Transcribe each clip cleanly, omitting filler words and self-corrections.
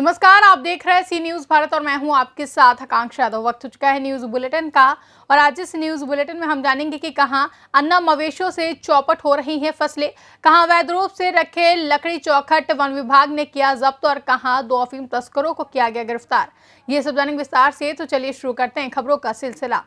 नमस्कार, आप देख रहे हैं सी न्यूज भारत और मैं हूं आपके साथ आकांक्षा यादव। वक्त हो चुका है न्यूज बुलेटिन का और आज इस न्यूज बुलेटिन में हम जानेंगे कि कहां अन्ना मवेशियों से चौपट हो रही हैं फसलें, कहां अवैध रूप से रखे लकड़ी चौखट वन विभाग ने किया जब्त और कहां 2 अफीम तस्करों को किया गया गिरफ्तार। ये सब जानेंगे विस्तार से, तो चलिए शुरू करते हैं खबरों का सिलसिला।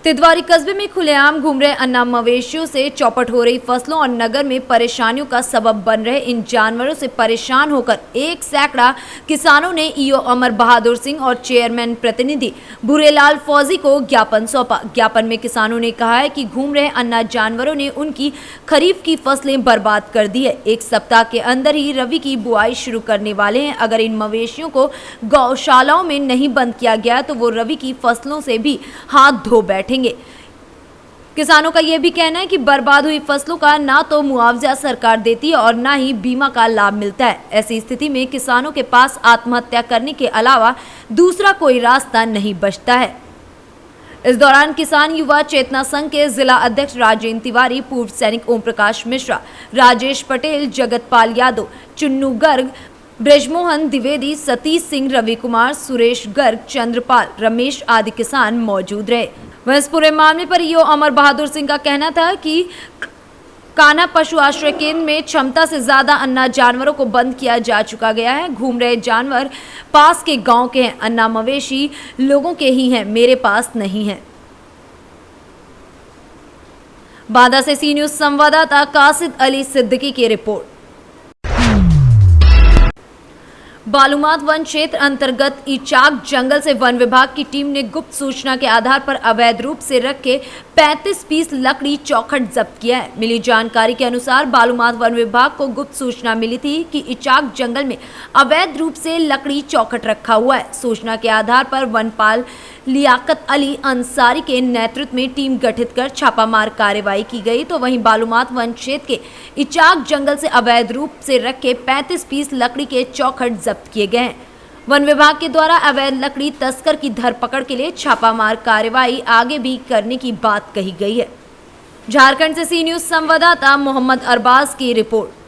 तितवारी कस्बे में खुलेआम घूम रहे अन्ना मवेशियों से चौपट हो रही फसलों और नगर में परेशानियों का सबब बन रहे इन जानवरों से परेशान होकर 1 सैकड़ा किसानों ने ईओ अमर बहादुर सिंह और चेयरमैन प्रतिनिधि भूरेलाल फौजी को ज्ञापन सौंपा। ज्ञापन में किसानों ने कहा है कि घूम रहे अन्ना जानवरों ने उनकी खरीफ की फसलें बर्बाद कर दी है। 1 सप्ताह के अंदर ही रबी की बुआई शुरू करने वाले हैं। अगर इन मवेशियों को गौशालाओं में नहीं बंद किया गया तो वो रबी की फसलों से भी हाथ धो बैठे। किसानों का यह भी कहना है कि बर्बाद हुई फसलों का ना तो मुआवजा सरकार देती है और ना ही बीमा का लाभ मिलता है। ऐसी स्थिति में किसानों के पास आत्महत्या करने के अलावा दूसरा कोई रास्ता नहीं बचता है। इस दौरान किसान युवा चेतना संघ के जिला अध्यक्ष राजेंद्र तिवारी, पूर्व सैनिक ओम प्रकाश मिश्रा, राजेश पटेल, जगतपाल यादव, चुन्नू गर्ग, ब्रजमोहन द्विवेदी, सतीश सिंह, रवि कुमार, सुरेश गर्ग, चंद्रपाल, रमेश आदि किसान मौजूद रहे। वह इस पूरे मामले पर ईओ अमर बहादुर सिंह का कहना था कि कान्हा पशु आश्रय केंद्र में क्षमता से ज्यादा अन्ना जानवरों को बंद किया जा चुका गया है। घूम रहे जानवर पास के गांव के हैं, अन्ना मवेशी लोगों के ही हैं, मेरे पास नहीं है। बांदा से सी न्यूज संवाददाता कासिद अली सिद्दीकी की रिपोर्ट। बालूमाथ वन क्षेत्र अंतर्गत इचाक जंगल से वन विभाग की टीम ने गुप्त सूचना के आधार पर अवैध रूप से रखे 35 पीस लकड़ी चौखट जब्त किया है। मिली जानकारी के अनुसार बालूमाथ वन विभाग को गुप्त सूचना मिली थी कि इचाक जंगल में अवैध रूप से लकड़ी चौखट रखा हुआ है। सूचना के आधार पर वनपाल लियाकत अली अंसारी के नेतृत्व में टीम गठित कर छापामार कार्रवाई की गई। तो वहीं बालूमाथ वन क्षेत्र के इचाक जंगल से अवैध रूप से रखे 35 पीस लकड़ी के चौखट जब्त किए गए हैं। वन विभाग के द्वारा अवैध लकड़ी तस्कर की धरपकड़ के लिए छापामार कार्रवाई आगे भी करने की बात कही गई है। झारखंड से सी न्यूज संवाददाता मोहम्मद अरबाज की रिपोर्ट।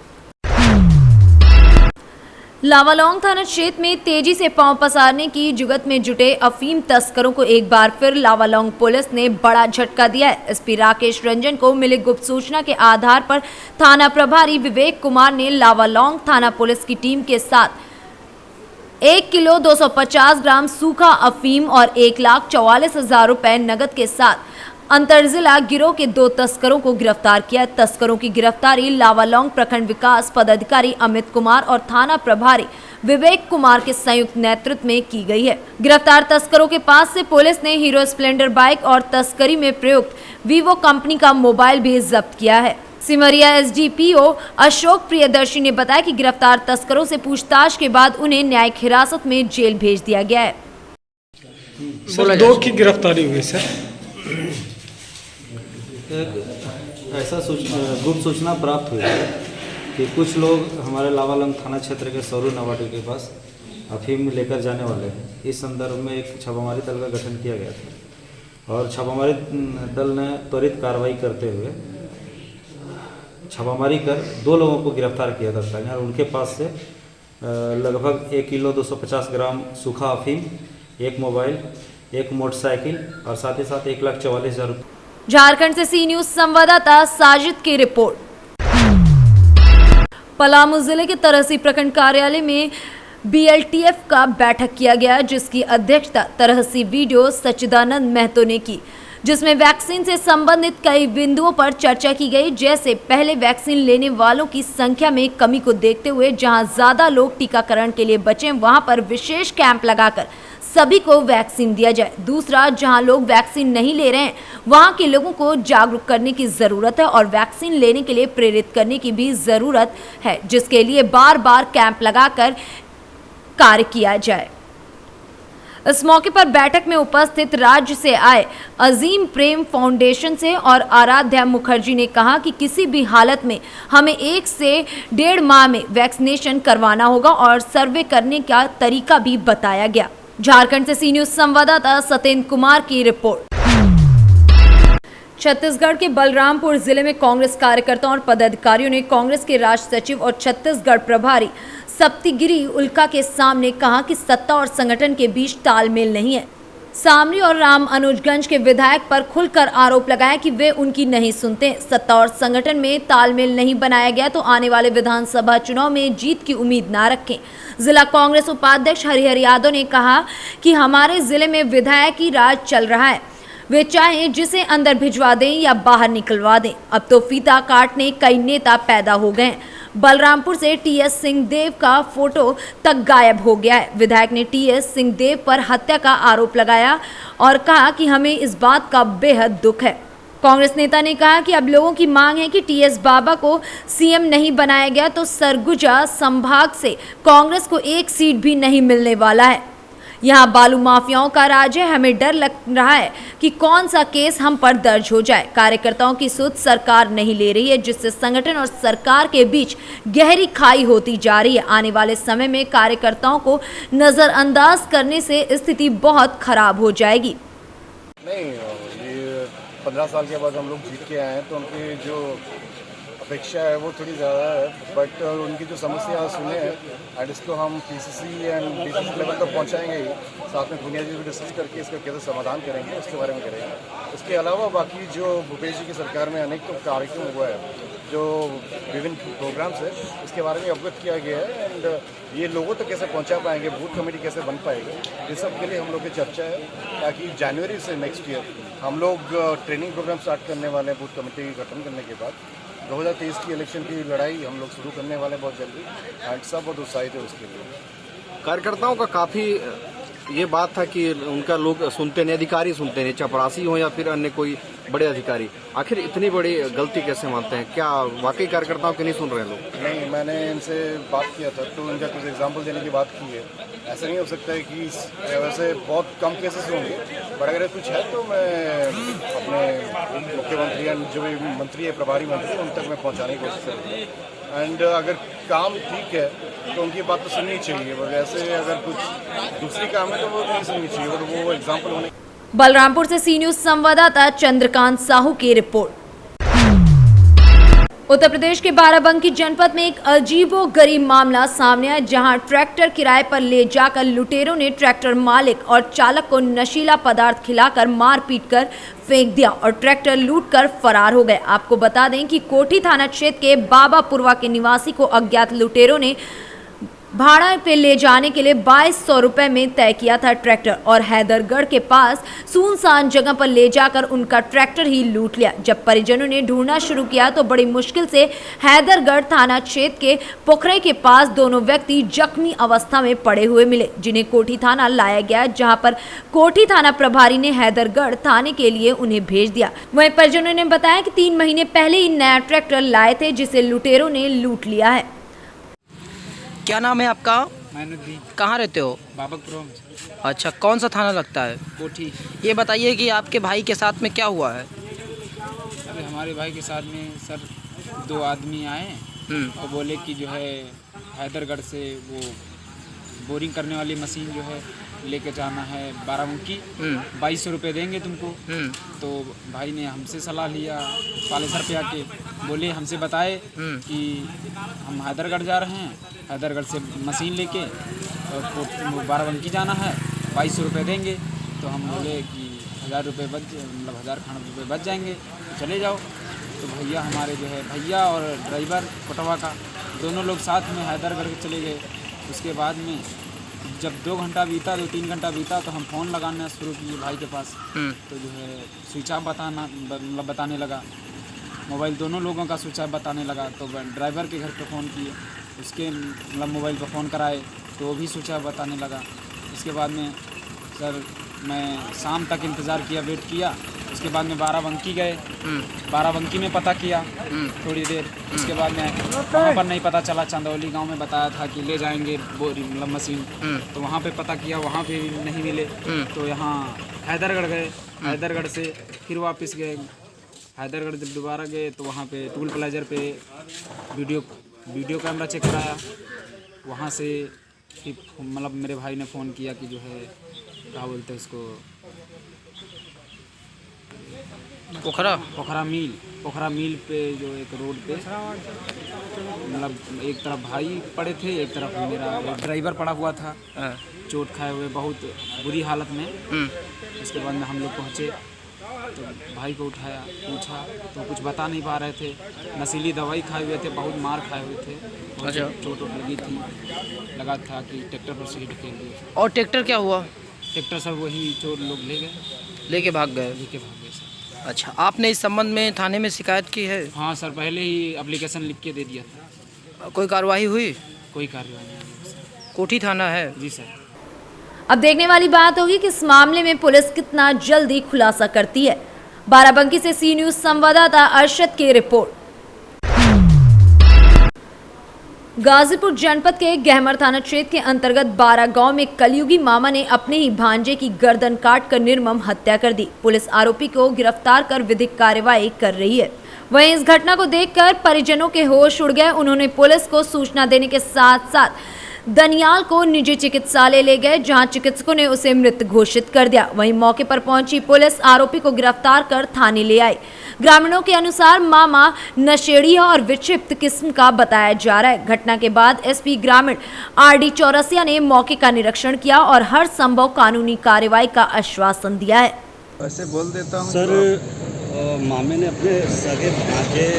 लावालौंग थाना क्षेत्र में तेजी से पांव पसारने की जुगत में जुटे अफीम तस्करों को एक बार फिर लावालौंग पुलिस ने बड़ा झटका दिया है। एसपी राकेश रंजन को मिली गुप्त सूचना के आधार पर थाना प्रभारी विवेक कुमार ने लावालौंग थाना पुलिस की टीम के साथ 1 किलो 250 ग्राम सूखा अफीम और 1,44,000 रुपए नकद के साथ अंतरजिला गिरोह के 2 तस्करों को गिरफ्तार किया। तस्करों की गिरफ्तारी लावालौंग प्रखंड विकास पदाधिकारी अमित कुमार और थाना प्रभारी विवेक कुमार के संयुक्त नेतृत्व में की गई है। गिरफ्तार तस्करों के पास से पुलिस ने हीरो स्प्लेंडर बाइक और तस्करी में प्रयुक्त वीवो कंपनी का मोबाइल भी जब्त किया है। सिमरिया एसडीपीओ अशोक प्रियदर्शी ने बताया कि गिरफ्तार तस्करों से पूछताछ के बाद उन्हें न्यायिक हिरासत में जेल भेज दिया गया है। सर 2 की गिरफ्तारी हुई सर। ऐसा गुप्त सूचना प्राप्त हुई है कि कुछ लोग हमारे लावालौंग थाना क्षेत्र के सौरू नवाटी के पास अफीम लेकर जाने वाले हैं। इस संदर्भ में एक छापामारी दल का गठन किया गया था और छापामारी दल ने त्वरित कार्रवाई करते हुए छापामारी कर 2 लोगों को गिरफ्तार किया था और उनके पास से लगभग 1 किलो 250 ग्राम सूखा अफीम, 1 मोबाइल, 1 मोटरसाइकिल और साथ ही साथ 1,44,000 रुपये। झारखंड से सी न्यूज संवाददाता साजिद की रिपोर्ट। पलामू जिले के तरहसी प्रखंड कार्यालय में बीएलटीएफ का बैठक किया गया, जिसकी अध्यक्षता तरहसी वीडियो सच्चिदानंद महतो ने की, जिसमें वैक्सीन से संबंधित कई बिंदुओं पर चर्चा की गई। जैसे पहले वैक्सीन लेने वालों की संख्या में कमी को देखते हुए जहां ज्यादा लोग टीकाकरण के लिए बचे वहां पर विशेष कैंप लगाकर सभी को वैक्सीन दिया जाए। दूसरा, जहां लोग वैक्सीन नहीं ले रहे हैं वहां के लोगों को जागरूक करने की जरूरत है और वैक्सीन लेने के लिए प्रेरित करने की भी जरूरत है, जिसके लिए बार बार कैंप लगाकर कार्य किया जाए। इस मौके पर बैठक में उपस्थित राज्य से आए अजीम प्रेम फाउंडेशन से और आराध्या मुखर्जी ने कहा कि किसी भी हालत में हमें 1 से 1.5 माह में वैक्सीनेशन करवाना होगा और सर्वे करने का तरीका भी बताया गया। झारखंड से सी न्यूज संवाददाता सत्येंद्र कुमार की रिपोर्ट। छत्तीसगढ़ के बलरामपुर जिले में कांग्रेस कार्यकर्ताओं और पदाधिकारियों ने कांग्रेस के राष्ट्र सचिव और छत्तीसगढ़ प्रभारी सप्तगिरी उल्का के सामने कहा कि सत्ता और संगठन के बीच तालमेल नहीं है। सामरी और राम अनुजगंज के विधायक पर खुलकर आरोप लगाया कि वे उनकी नहीं सुनते। सत्ता और संगठन में तालमेल नहीं बनाया गया तो आने वाले विधानसभा चुनाव में जीत की उम्मीद ना रखें। जिला कांग्रेस उपाध्यक्ष हरिहर यादव ने कहा कि हमारे जिले में विधायक ही राज चल रहा है, वे चाहे जिसे अंदर भिजवा दें या बाहर निकलवा दें। अब तो फीता काटने कई नेता पैदा हो गए। बलरामपुर से टीएस सिंहदेव का फोटो तक गायब हो गया है। विधायक ने टीएस सिंहदेव पर हत्या का आरोप लगाया और कहा कि हमें इस बात का बेहद दुख है। कांग्रेस नेता ने कहा कि अब लोगों की मांग है कि टीएस बाबा को सीएम नहीं बनाया गया तो सरगुजा संभाग से कांग्रेस को एक सीट भी नहीं मिलने वाला है। यहाँ बालू माफियाओं का राज है, हमें डर लग रहा है कि कौन सा केस हम पर दर्ज हो जाए। कार्यकर्ताओं की सुध सरकार नहीं ले रही है, जिससे संगठन और सरकार के बीच गहरी खाई होती जा रही है। आने वाले समय में कार्यकर्ताओं को नजरअंदाज करने से स्थिति बहुत खराब हो जाएगी। नहीं, ये 15 साल के बाद हम लोग जीत के आए हैं तो उनकी जो अपेक्षा है वो थोड़ी ज़्यादा है, बट उनकी जो समस्या सुने हैं एंड इसको हम पीसीसी एंड डीसीसी लेवल तक पहुंचाएंगे ही, साथ में दुनिया जी को डिस्कस करके इसका कैसे समाधान करेंगे उसके बारे में करेंगे। इसके अलावा बाकी जो भूपेश जी की सरकार में अनेक तो कार्यक्रम हुआ है, जो विभिन्न प्रोग्राम्स है, इसके बारे में अवगत किया गया है एंड ये लोगों तक कैसे पहुंचा पाएंगे, बूथ कमेटी कैसे बन पाएगी, ये सब के लिए हम लोग की चर्चा है, ताकि जनवरी से नेक्स्ट ईयर हम लोग ट्रेनिंग प्रोग्राम स्टार्ट करने वाले हैं। बूथ कमेटी गठन करने के बाद 2023 की इलेक्शन की लड़ाई हम लोग शुरू करने वाले बहुत जल्दी एंड सब बहुत उत्साहित है उसके लिए। कार्यकर्ताओं का काफ़ी ये बात था कि उनका लोग सुनते नहीं, अधिकारी सुनते नहीं, चपरासी हो या फिर अन्य कोई बड़े अधिकारी। आखिर इतनी बड़ी गलती कैसे मानते हैं? क्या वाकई कार्यकर्ताओं की नहीं सुन रहे हैं लोग? नहीं, मैंने इनसे बात किया था तो इनका कुछ एग्जाम्पल देने की बात की है। ऐसा नहीं हो सकता है कि वैसे बहुत कम केसेस होंगे, बट अगर कुछ है तो मैं अपने मुख्यमंत्री एंड जो भी मंत्री है, प्रभारी मंत्री, उन तक मैं पहुँचाने की कोशिश करूँगा। एंड अगर काम ठीक है तो उनकी बात तो सुननी चाहिए, वैसे अगर कुछ दूसरी काम है तो वो नहीं सुननी चाहिए, बट वो एग्जाम्पल होने। बलरामपुर से सी न्यूज संवाददाता चंद्रकांत साहू की रिपोर्ट। उत्तर प्रदेश के बाराबंकी जनपद में एक अजीबोगरीब मामला सामने आया, जहां ट्रैक्टर किराए पर ले जाकर लुटेरों ने ट्रैक्टर मालिक और चालक को नशीला पदार्थ खिलाकर मारपीट कर फेंक दिया और ट्रैक्टर लूटकर फरार हो गए। आपको बता दें कि कोठी थाना क्षेत्र के बाबापुरवा के निवासी को अज्ञात लुटेरों ने भाड़ा पे ले जाने के लिए 2200 रुपए में तय किया था ट्रैक्टर और हैदरगढ़ के पास सुनसान जगह पर ले जाकर उनका ट्रैक्टर ही लूट लिया। जब परिजनों ने ढूंढना शुरू किया तो बड़ी मुश्किल से हैदरगढ़ थाना क्षेत्र के पोखरे के पास दोनों व्यक्ति जख्मी अवस्था में पड़े हुए मिले, जिन्हें कोठी थाना लाया गया, जहां पर कोठी थाना प्रभारी ने हैदरगढ़ थाने के लिए उन्हें भेज दिया। वहीं परिजनों ने बताया कि 3 महीने पहले ही नया ट्रैक्टर लाए थे, जिसे लुटेरों ने लूट लिया है। क्या नाम है आपका? मैनुद्दीन, कहाँ रहते हो? बाबकपुरा में। अच्छा, कौन सा थाना लगता है? कोठी। ये बताइए कि आपके भाई के साथ में क्या हुआ है? अरे हमारे भाई के साथ में सर 2 आदमी आए और बोले कि जो है हैदरगढ़ से वो बोरिंग करने वाली मशीन जो है लेके जाना है बाराबंकी, 2200 रुपये देंगे तुमको। तो भाई ने हमसे सलाह लिया, पालेसर पे आके बोले, हमसे बताए कि हम हैदरगढ़ जा रहे हैं, हैदरगढ़ से मशीन लेके और बाराबंकी जाना है, 2200 रुपये देंगे। तो हम बोले कि 1000 रुपये मतलब 1000 खान रुपये बच जाएंगे, तो चले जाओ। तो भैया हमारे जो है, भैया और ड्राइवर कोटवा का, दोनों लोग साथ में हैदरगढ़ के चले गए। उसके बाद में जब 2 घंटा बीता, 2-3 घंटा बीता, तो हम फ़ोन लगाना शुरू किए भाई के पास। तो जो है स्विच ऑफ बताने लगा, मोबाइल दोनों लोगों का स्विच ऑफ बताने लगा। तो ड्राइवर के घर पे फ़ोन किए, उसके मतलब मोबाइल पर फ़ोन कराए तो वो भी स्विच ऑफ बताने लगा। इसके बाद में सर मैं शाम तक इंतज़ार किया, वेट किया। उसके बाद में बाराबंकी गए, बाराबंकी में पता किया थोड़ी देर। उसके बाद में वहाँ पर नहीं पता चला, चंदौली गांव में बताया था कि ले जाएंगे मतलब मशीन, तो वहाँ पे पता किया, वहाँ पे नहीं मिले। तो यहाँ हैदरगढ़ गए, हैदरगढ़ से फिर वापस गए। हैदरगढ़ जब दोबारा गए तो वहाँ पे टूल प्लाजर पे वीडियो कैमरा चेक कराया। वहाँ से फिर मतलब मेरे भाई ने फ़ोन किया कि जो है क्या बोलते हैं उसको, पोखरा मिल पोखरा मिल पे जो एक रोड पे मतलब एक तरफ भाई पड़े थे, एक तरफ मेरा ड्राइवर पड़ा हुआ था चोट खाए हुए बहुत बुरी हालत में। इसके बाद में हम लोग पहुँचे तो भाई को उठाया, पूछा तो कुछ बता नहीं पा रहे थे। नशीली दवाई खाए हुए थे, बहुत मार खाए हुए थे, बहुत चोट लगी थी, लगा था कि ट्रैक्टर पर से ही ढकेल दिए। और ट्रैक्टर क्या हुआ? ट्रैक्टर सर वही चोर लोग लेके भाग गए। सर। अच्छा, आपने इस संबंध में थाने में शिकायत की है? हाँ सर, पहले ही एप्लीकेशन लिख के दे दिया था। कोई कार्रवाई हुई? कोई कार्रवाई नहीं हुई सर। कोठी थाना है? जी सर। अब देखने वाली बात होगी कि इस मामले में पुलिस कितना जल्दी खुलासा करती है। बाराबंकी से सी न्यूज संवाददाता अरशद की रिपोर्ट। गाजीपुर जनपद के गहमर थाना क्षेत्र के अंतर्गत 12 गांव में कलयुगी मामा ने अपने ही भांजे की गर्दन काटकर निर्मम हत्या कर दी। पुलिस आरोपी को गिरफ्तार कर विधिक कार्रवाई कर रही है। वहीं इस घटना को देखकर परिजनों के होश उड़ गए। उन्होंने पुलिस को सूचना देने के साथ साथ दनियाल को निजी चिकित्सालय ले गए, जहां चिकित्सकों ने उसे मृत घोषित कर दिया। वहीं मौके पर पहुंची पुलिस आरोपी को गिरफ्तार कर थाने ले आई। ग्रामीणों के अनुसार मामा नशेड़ी और विक्षिप्त किस्म का बताया जा रहा है। घटना के बाद एसपी ग्रामीण आरडी चौरसिया ने मौके का निरीक्षण किया और हर संभव कानूनी कार्रवाई का आश्वासन दिया है। वैसे बोल देता हूँ सर, मामे ने अपने सगे भांजे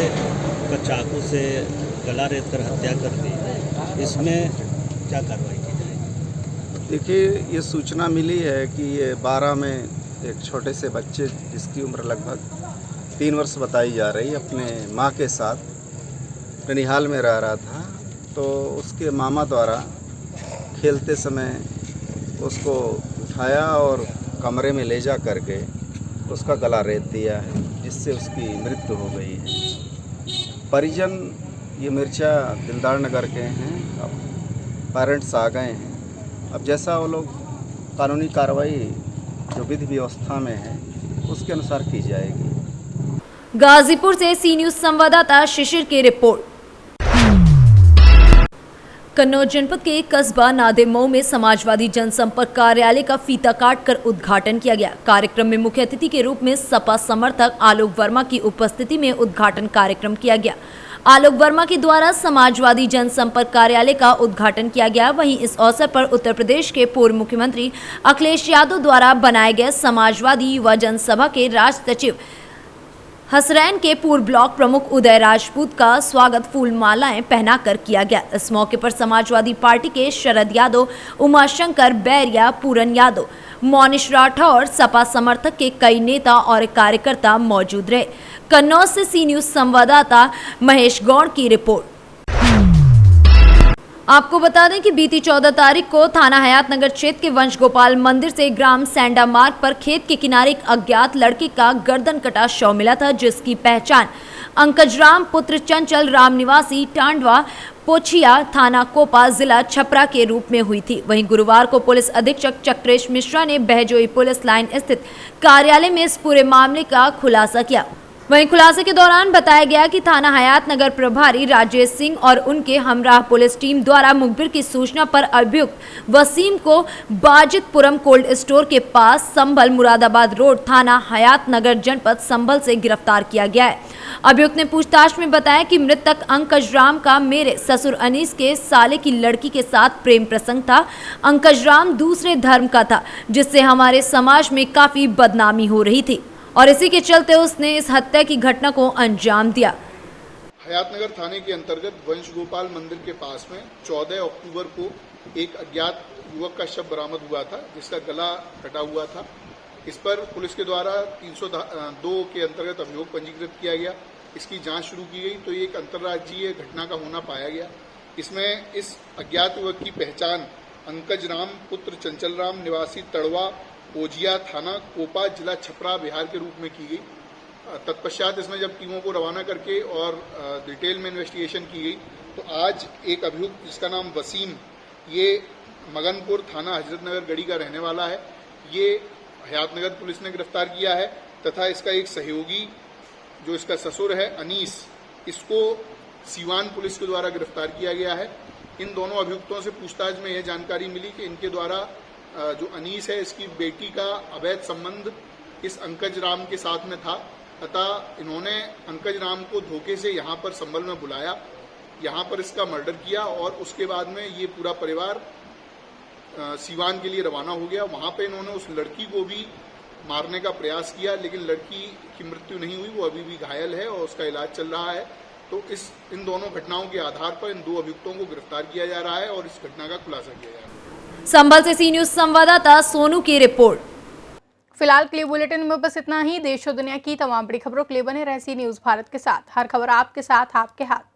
का चाकू से गला रेत कर हत्या कर दी, इसमें क्या कार्रवाई की जाएगी? देखिए, ये सूचना मिली है कि ये 12 में एक छोटे से बच्चे जिसकी उम्र लगभग 3 वर्ष बताई जा रही, अपने माँ के साथ ननिहाल में रह रहा था, तो उसके मामा द्वारा खेलते समय उसको उठाया और कमरे में ले जा करके उसका गला रेत दिया है, जिससे उसकी मृत्यु हो गई है। परिजन ये मिर्चा दिलदार नगर के हैं, अब पेरेंट्स आ गए हैं। अब जैसा वो लोग कानूनी कार्रवाई जो विधि व्यवस्था में है उसके अनुसार की जाएगी। गाजीपुर से सी न्यूज संवाददाता शिशिर की रिपोर्ट। कन्नौज जनपद के कस्बा नादेमऊ में समाजवादी जनसंपर्क कार्यालय का फीता काटकर उद्घाटन किया गया। कार्यक्रम में मुख्य अतिथि के रूप में सपा समर्थक आलोक वर्मा की उपस्थिति में उद्घाटन कार्यक्रम किया गया। आलोक वर्मा के द्वारा समाजवादी जनसंपर्क कार्यालय का उद्घाटन किया गया। वहीं इस अवसर पर उत्तर प्रदेश के पूर्व मुख्यमंत्री अखिलेश यादव द्वारा बनाए गए समाजवादी युवा जनसभा के राज्य सचिव हसरैन के पूर्व ब्लॉक प्रमुख उदय राजपूत का स्वागत फूल मालाएं पहनाकर किया गया। इस मौके पर समाजवादी पार्टी के शरद यादव, उमाशंकर बैरिया, पूरन यादव, मोनिश राठौर, सपा समर्थक के कई नेता और कार्यकर्ता मौजूद रहे। कन्नौज से सी न्यूज संवाददाता महेश गौड़ की रिपोर्ट। आपको बता दें कि बीती 14 तारीख को थाना हयातनगर क्षेत्र के वंश गोपाल मंदिर से ग्राम सैंडा मार्ग पर खेत के किनारे एक अज्ञात लड़के का गर्दन कटा शव मिला था, जिसकी पहचान अंकजराम पुत्र चंचल राम निवासी टांडवा पोछिया थाना कोपा जिला छपरा के रूप में हुई थी। वहीं गुरुवार को पुलिस अधीक्षक चक्रेश मिश्रा ने बहजोई पुलिस लाइन स्थित कार्यालय में इस पूरे मामले का खुलासा किया। वहीं खुलासे के दौरान बताया गया कि थाना हयातनगर प्रभारी राजेश सिंह और उनके हमराह पुलिस टीम द्वारा मुखबिर की सूचना पर अभियुक्त वसीम को बाजितपुरम कोल्ड स्टोर के पास संभल मुरादाबाद रोड थाना हयातनगर जनपद संभल से गिरफ्तार किया गया है। अभियुक्त ने पूछताछ में बताया कि मृतक अंकजराम का मेरे ससुर अनीस के साले की लड़की के साथ प्रेम प्रसंग था। अंकजराम दूसरे धर्म का था, जिससे हमारे समाज में काफी बदनामी हो रही थी और इसी के चलते उसने इस हत्या की घटना को अंजाम दिया। हयातनगर थाने के अंतर्गत वंश गोपाल मंदिर के पास में 14 अक्टूबर को एक अज्ञात युवक का शव बरामद हुआ था, जिसका गला कटा हुआ था। इस पर पुलिस के द्वारा 302 के अंतर्गत अभियोग पंजीकृत किया गया। इसकी जांच शुरू की गई तो ये एक अंतर्राज्यीय घटना का होना पाया गया। इसमें इस अज्ञात युवक की पहचान अंकज राम पुत्र चंचल राम निवासी तड़वा ओजिया थाना कोपा जिला छपरा बिहार के रूप में की गई। तत्पश्चात इसमें जब टीमों को रवाना करके और डिटेल में इन्वेस्टिगेशन की गई तो आज एक अभियुक्त जिसका नाम वसीम, ये मगनपुर थाना हजरतनगर गढ़ी का रहने वाला है, ये हयातनगर पुलिस ने गिरफ्तार किया है तथा इसका एक सहयोगी जो इसका ससुर है अनीस, इसको सीवान पुलिस के द्वारा गिरफ्तार किया गया है। इन दोनों अभियुक्तों से पूछताछ में यह जानकारी मिली कि इनके द्वारा जो अनीस है इसकी बेटी का अवैध संबंध इस अंकज राम के साथ में था अतः इन्होंने पंकज राम को धोखे से यहाँ पर संभल में बुलाया, यहाँ पर इसका मर्डर किया और उसके बाद में ये पूरा परिवार सीवान के लिए रवाना हो गया। वहाँ पे इन्होंने उस लड़की को भी मारने का प्रयास किया, लेकिन लड़की की मृत्यु नहीं हुई, वो अभी भी घायल है और उसका इलाज चल रहा है। तो इन दोनों घटनाओं के आधार पर इन 2 अभियुक्तों को गिरफ्तार किया जा रहा है और इस घटना का खुलासा किया जा रहा है। संभल से सी न्यूज संवाददाता सोनू की रिपोर्ट। फिलहाल के लिए बुलेटिन में बस इतना ही। देश और दुनिया की तमाम बड़ी खबरों के लिए बने रहे सी न्यूज भारत के साथ। हर खबर आपके साथ, आपके हाथ।